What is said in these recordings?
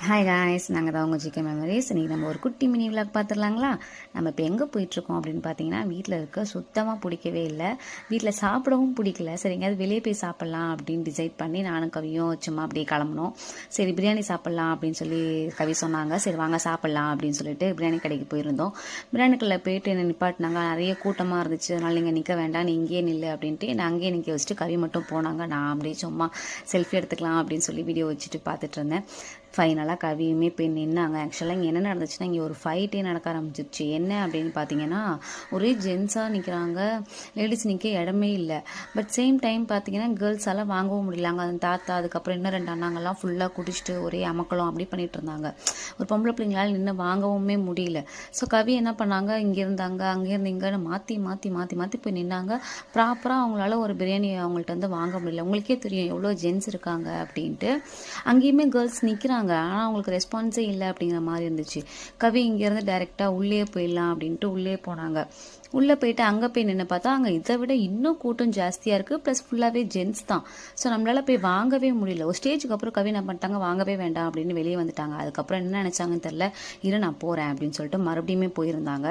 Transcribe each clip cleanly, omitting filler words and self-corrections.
Hi guys, நாங்கள் தான் உங்கள் ஜிகே மெமரிஸ். இன்றைக்கி நம்ம ஒரு குட்டி மினி விளாக் பார்த்துடலாங்களா? நம்ம இப்போ எங்கே போயிட்டுருக்கோம் அப்படின்னு பார்த்தீங்கன்னா, வீட்டில் இருக்க சுத்தமாக பிடிக்கவே இல்லை, வீட்டில் சாப்பிடவும் பிடிக்கல. சரிங்க, அது வெளியே போய் சாப்பிட்லாம் அப்படின்னு டிசைட் பண்ணி நானும் கவியும் சும்மா அப்படியே கிளம்புனோம். சரி, பிரியாணி சாப்பிட்லாம் அப்படின்னு சொல்லி கவி சொன்னாங்க. சரி வாங்க சாப்பிட்லாம் அப்படின்னு சொல்லிட்டு பிரியாணி கடைக்கு போயிருந்தோம். பிரியாணி கடையில் போயிட்டு என்ன நிப்பாட்டினாங்க. நிறைய கூட்டமாக இருந்துச்சு, அதனால் நீங்கள் நிற்க வேண்டாம், நீ இங்கேயே நில்லு அப்படின்ட்டு நான் அங்கேயே நிற்க வச்சுட்டு கவி மட்டும் போனாங்க. நான் அப்படியே சும்மா செல்ஃபி எடுத்துக்கலாம் அப்படின்னு சொல்லி வீடியோ வச்சுட்டு பார்த்துட்டு இருந்தேன். ஃபைனலாக கவியுமே போய் நின்னாங்க. ஆக்சுவலாக இங்கே என்ன நடந்துச்சுன்னா, இங்கே ஒரு ஃபைட்டே நடக்க ஆரம்பிச்சிருச்சு. என்ன அப்படின்னு பார்த்தீங்கன்னா, ஒரே ஜென்ஸாக நிற்கிறாங்க, லேடிஸ் நிற்க இடமே இல்லை. பட் சேம் டைம் பார்த்தீங்கன்னா கேர்ள்ஸால் வாங்கவும் முடியல. அங்கே அந்த தாத்தா, அதுக்கப்புறம் இன்னும் 2 அண்ணாங்கள்லாம் ஃபுல்லாக குடிச்சிட்டு ஒரே அமக்கலம் அப்படி பண்ணிட்டு இருந்தாங்க. ஒரு பொம்பளை பிள்ளைங்களால் நின்று வாங்கவுமே முடியல. ஸோ கவி என்ன பண்ணாங்க, இங்கே இருந்தாங்க அங்கேருந்து இங்கேன்னு மாற்றி மாற்றி மாற்றி மாற்றி போய் நின்னாங்க. ப்ராப்பராக அவங்களால ஒரு பிரியாணி அவங்கள்ட்ட வந்து வாங்க முடியல. உங்களுக்கே தெரியும் எவ்வளோ ஜென்ஸ் இருக்காங்க அப்படின்ட்டு. அங்கேயுமே கேர்ள்ஸ் நிற்கிறாங்க, ஆனால் அவங்களுக்கு ரெஸ்பான்ஸே இல்லை அப்படிங்கிற மாதிரி இருந்துச்சு. கவி இங்கேருந்து டைரெக்டாக உள்ளே போயிடலாம் அப்படின்ட்டு உள்ளே போனாங்க. உள்ளே போயிட்டு அங்கே போய் நின்று பார்த்தா அங்கே இதை விட இன்னும் கூட்டம் ஜாஸ்தியாக இருக்குது. ப்ளஸ் ஃபுல்லாகவே ஜென்ஸ் தான். ஸோ நம்மளால் போய் வாங்கவே முடியல. ஒரு ஸ்டேஜுக்கு அப்புறம் கவி என்ன பண்ணிட்டாங்க, வாங்கவே வேண்டாம் அப்படின்னு வெளியே வந்துட்டாங்க. அதுக்கப்புறம் என்ன நினச்சாங்கன்னு தெரில, இரு நான் போகிறேன் அப்படின்னு சொல்லிட்டு மறுபடியுமே போயிருந்தாங்க.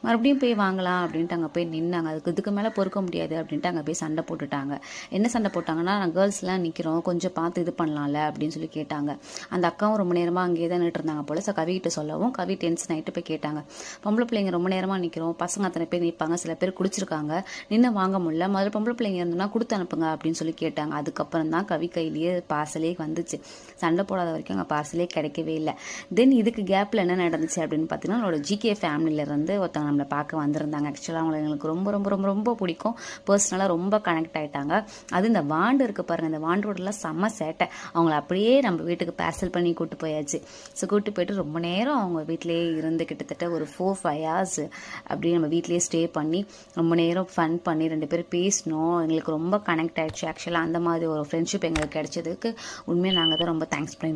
மறுபடியும் போய் வாங்கலாம் அப்படின்ட்டு அங்கே போய் நின்னாங்க. இதுக்கு மேலே பொறுக்க முடியாது அப்படின்ட்டு அங்கே போய் சண்டை போட்டுட்டாங்க. என்ன சண்டை போட்டாங்கன்னா, நான் கேர்ள்ஸ்லாம் நிற்கிறோம், கொஞ்சம் பார்த்து இது பண்ணலாம்ல அப்படின்னு சொல்லி கேட்டாங்க. அந்த அக்காவும் ரொம்ப நேரமாக அங்கேயே தான் நின்று இருந்தாங்க போல. ஸோ கவிகிட்ட சொல்லவும் கவி டென்ஷன் ஆகிட்டு போய் கேட்டாங்க, பொம்பளை பிள்ளைங்க ரொம்ப நேரமாக நிற்கிறோம், பசங்க அத்தனை பேர் நிற்பாங்க, சில பேர் குடிச்சிருக்காங்க, நின்று வாங்க முடியல, முதல்ல பொம்பளை பிள்ளைங்க இருந்தோம்னா கொடுத்து அனுப்புங்க அப்படின்னு சொல்லி கேட்டாங்க. அதுக்கப்புறம் தான் கவி கையிலேயே பார்சலே வந்துச்சு. சண்டை போடாத வரைக்கும் அங்கே பார்சலே கிடைக்கவே இல்லை. தென் இதுக்கு கேப்பில் என்ன நடந்துச்சு அப்படின்னு பார்த்தீங்கன்னா, நம்மளோட ஜிகே ஃபேமிலியிலேருந்து ஒருத்தவங்க நம்மளை பார்க்க வந்திருந்தாங்க. ஆக்சுவலாக அவங்களை எங்களுக்கு ரொம்ப ரொம்ப ரொம்ப ரொம்ப பிடிக்கும், பர்சனலாக ரொம்ப கனெக்ட் ஆகிட்டாங்க. அது இந்த வாண்டு இருக்குது பாருங்கள், இந்த வாண்டோடலாம் செம்ம சேட்டை. அவங்கள அப்படியே நம்ம வீட்டுக்கு பார்சல் பண்ணி கூட்டு போயாச்சு. ஸோ கூட்டு போயிட்டு ரொம்ப நேரம் அவங்க வீட்டிலேயே இருந்து கிட்டத்தட்ட ஒரு 4-5 hours அப்படியே நம்ம வீட்லேயே ஸ்டே பண்ணி ரொம்ப நேரம் ஃபன் பண்ணி 2 பேரும் பேசினோம். எங்களுக்கு ரொம்ப கனெக்ட் ஆகிடுச்சு. ஆக்சுவலாக அந்த மாதிரி ஒரு ஃப்ரெண்ட்ஷிப் எங்களுக்கு கிடைச்சதுக்கு உண்மையாக நாங்கள் தான் ரொம்ப தேங்க்ஸ் பண்ணிடுவோம்.